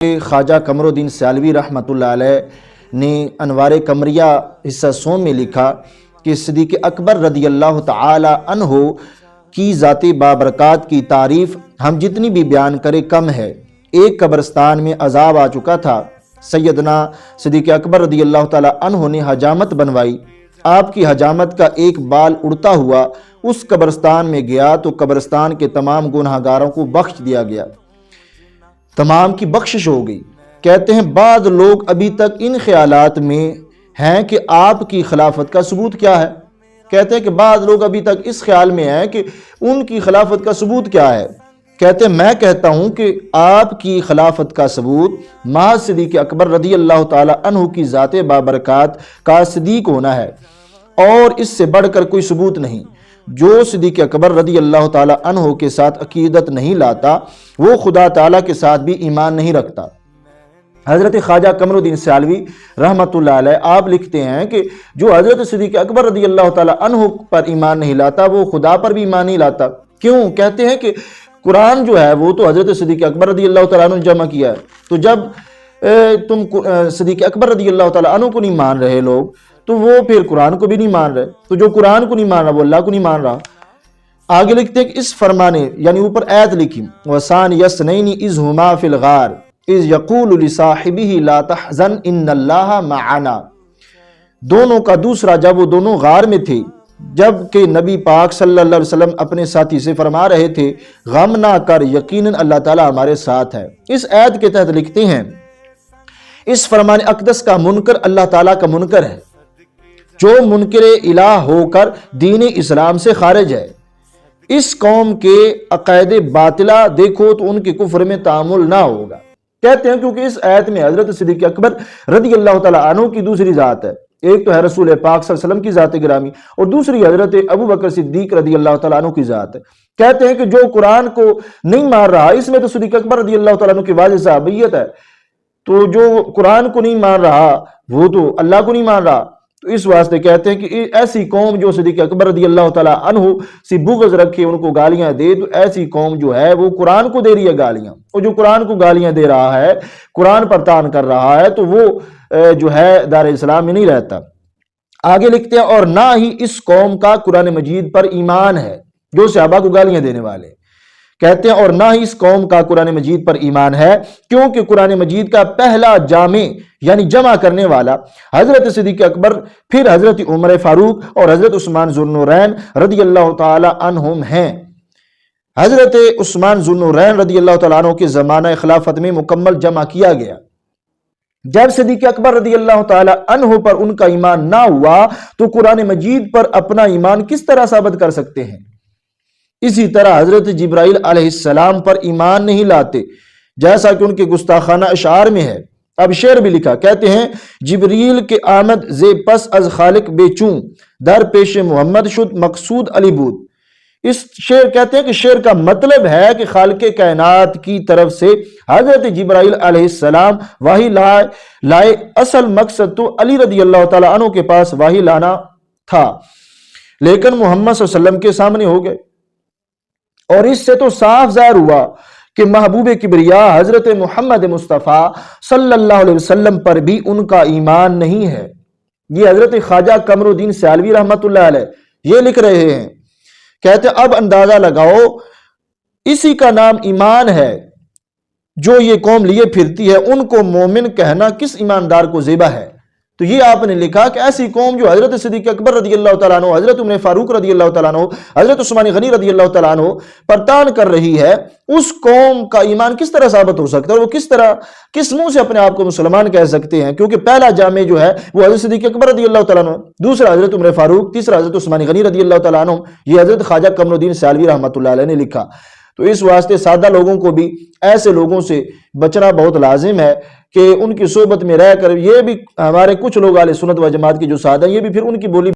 خواجہ قمر الدین سیالوی رحمۃ اللہ علیہ نے انوار قمریہ حصہ سوم میں لکھا کہ صدیق اکبر رضی اللہ تعالی عنہ کی ذات بابرکات کی تعریف ہم جتنی بھی بیان کریں کم ہے۔ ایک قبرستان میں عذاب آ چکا تھا، سیدنا صدیق اکبر رضی اللہ تعالی عنہ نے حجامت بنوائی۔ آپ کی حجامت کا ایک بال اڑتا ہوا اس قبرستان میں گیا تو قبرستان کے تمام گناہگاروں کو بخش دیا گیا، تمام کی بخشش ہو گئی۔ کہتے ہیں بعض لوگ ابھی تک ان خیالات میں ہیں کہ آپ کی خلافت کا ثبوت کیا ہے۔ کہتے ہیں کہ بعض لوگ ابھی تک اس خیال میں ہیں کہ ان کی خلافت کا ثبوت کیا ہے۔ کہتے ہیں میں کہتا ہوں کہ آپ کی خلافت کا ثبوت محض صدیق اکبر رضی اللہ تعالی عنہ کی ذات بابرکات کا صدیق ہونا ہے، اور اس سے بڑھ کر کوئی ثبوت نہیں۔ جو صدیق اکبر رضی اللہ تعالی عنہ کے ساتھ عقیدت نہیں لاتا وہ خدا تعالیٰ کے ساتھ بھی ایمان نہیں رکھتا۔ حضرت خواجہ قمر الدین سیالوی رحمۃ اللہ علیہ آپ لکھتے ہیں کہ جو حضرت صدیق اکبر رضی اللہ تعالی عنہ پر ایمان نہیں لاتا وہ خدا پر بھی ایمان نہیں لاتا۔ کیوں؟ کہتے ہیں کہ قرآن جو ہے وہ تو حضرت صدیق اکبر رضی اللہ تعالیٰ عنہ نے جمع کیا ہے، تو جب تم صدیق اکبر رضی اللہ تعالیٰ عنہ کو نہیں مان رہے لوگ تو وہ پھر قرآن کو بھی نہیں مان رہے، تو جو قرآن کو نہیں مان رہا وہ اللہ کو نہیں مان رہا۔ آگے لکھتے ہیں کہ اس فرمانے یعنی اوپر آیت لکھی وَثَانِيَ اثْنَيْنِ إِذْ هُمَا فِي الْغَارِ إِذْ يَقُولُ لِصَاحِبِهِ لَا تَحْزَنْ إِنَّ اللَّهَ مَعَنَا، دونوں کا دوسرا جب وہ دونوں غار میں تھے، جب کہ نبی پاک صلی اللہ علیہ وسلم اپنے ساتھی سے فرما رہے تھے غم نہ کر، یقیناً اللہ تعالیٰ ہمارے ساتھ ہے۔ اس آیت کے تحت لکھتے ہیں اس فرمان اقدس کا منکر اللہ تعالیٰ کا منکر ہے، جو منکر الہ ہو کر دین اسلام سے خارج ہے۔ اس قوم کے عقائد باطلہ دیکھو تو ان کے کفر میں تعامل نہ ہوگا۔ کہتے ہیں کیونکہ اس آیت میں حضرت صدیق اکبر رضی اللہ تعالیٰ عنہ کی دوسری ذات ہے، ایک تو ہے رسول پاک صلی اللہ علیہ وسلم کی ذات گرامی اور دوسری حضرت ابو بکر صدیق رضی اللہ تعالیٰ عنہ کی ذات ہے۔ کہتے ہیں کہ جو قرآن کو نہیں مان رہا، اس میں تو صدیق اکبر رضی اللہ تعالیٰ عنہ کی واضح صحابیت ہے، تو جو قرآن کو نہیں مان رہا وہ تو اللہ کو نہیں مان رہا۔ تو اس واسطے کہتے ہیں کہ ایسی قوم جو صدیق اکبر رضی اللہ تعالیٰ عنہ سے بغض رکھے، ان کو گالیاں دے، تو ایسی قوم جو ہے وہ قرآن کو دے رہی ہے گالیاں، اور جو قرآن کو گالیاں دے رہا ہے، قرآن پر طعن کر رہا ہے، تو وہ جو ہے دار اسلام میں نہیں رہتا۔ آگے لکھتے ہیں اور نہ ہی اس قوم کا قرآن مجید پر ایمان ہے، جو صحابہ کو گالیاں دینے والے کہتے ہیں، اور نہ ہی اس قوم کا قرآن مجید پر ایمان ہے، کیونکہ قرآن مجید کا پہلا جامع یعنی جمع کرنے والا حضرت صدیق اکبر، پھر حضرت عمر فاروق اور حضرت عثمان ذو النورین رضی اللہ تعالی عنہم ہیں۔ حضرت عثمان ذو النورین رضی اللہ تعالیٰ عنہ کے زمانہ خلافت میں مکمل جمع کیا گیا۔ جب صدیق اکبر رضی اللہ تعالی عنہ پر ان کا ایمان نہ ہوا تو قرآن مجید پر اپنا ایمان کس طرح ثابت کر سکتے ہیں؟ اسی طرح حضرت جبرائیل علیہ السلام پر ایمان نہیں لاتے، جیسا کہ ان کے گستاخانہ اشعار میں ہے۔ اب شعر بھی لکھا، کہتے ہیں جبریل کے آمد زی پس از خالق بے چوں، در پیش محمد شد مقصود علی بود۔ اس شعر کہتے ہیں کہ شعر کا مطلب ہے کہ خالق کائنات کی طرف سے حضرت جبرائیل علیہ السلام وحی لائے، اصل مقصد تو علی رضی اللہ تعالیٰ عنہ کے پاس وحی لانا تھا، لیکن محمد صلی اللہ علیہ وسلم کے سامنے ہو گئے، اور اس سے تو صاف ظاہر ہوا کہ محبوب کبریا حضرت محمد مصطفیٰ صلی اللہ علیہ وسلم پر بھی ان کا ایمان نہیں ہے۔ یہ حضرت خواجہ قمر الدین سیالوی رحمۃ اللہ علیہ یہ لکھ رہے ہیں۔ کہتے اب اندازہ لگاؤ اسی کا نام ایمان ہے جو یہ قوم لیے پھرتی ہے، ان کو مومن کہنا کس ایماندار کو زیبا ہے؟ تو یہ آپ نے لکھا کہ ایسی قوم جو حضرت صدیق اکبر رضی اللہ تعالیٰ عنہ، حضرت عمر فاروق رضی اللہ تعالیٰ عنہ، حضرت عثمان غنی رضی اللہ تعالیٰ عنہ پر طعن کر رہی ہے، اس قوم کا ایمان کس طرح ثابت ہو سکتا ہے، اور وہ کس منہ سے اپنے آپ کو مسلمان کہہ سکتے ہیں؟ کیونکہ پہلا جامع جو ہے وہ حضرت صدیق اکبر رضی اللہ تعالیٰ عنہ، دوسرا حضرت عمر فاروق، تیسرا حضرت عثمان غنی رضی اللہ تعالیٰ عنہ، یہ حضرت خواجہ قمر الدین سیالوی رحمۃ اللہ علیہ نے لکھا۔ تو اس واسطے سادہ لوگوں کو بھی ایسے لوگوں سے بچنا بہت لازم ہے کہ ان کی صحبت میں رہ کر، یہ بھی ہمارے کچھ لوگ اہل سنت و جماعت کے جو سادہ ہیں، یہ بھی پھر ان کی بولی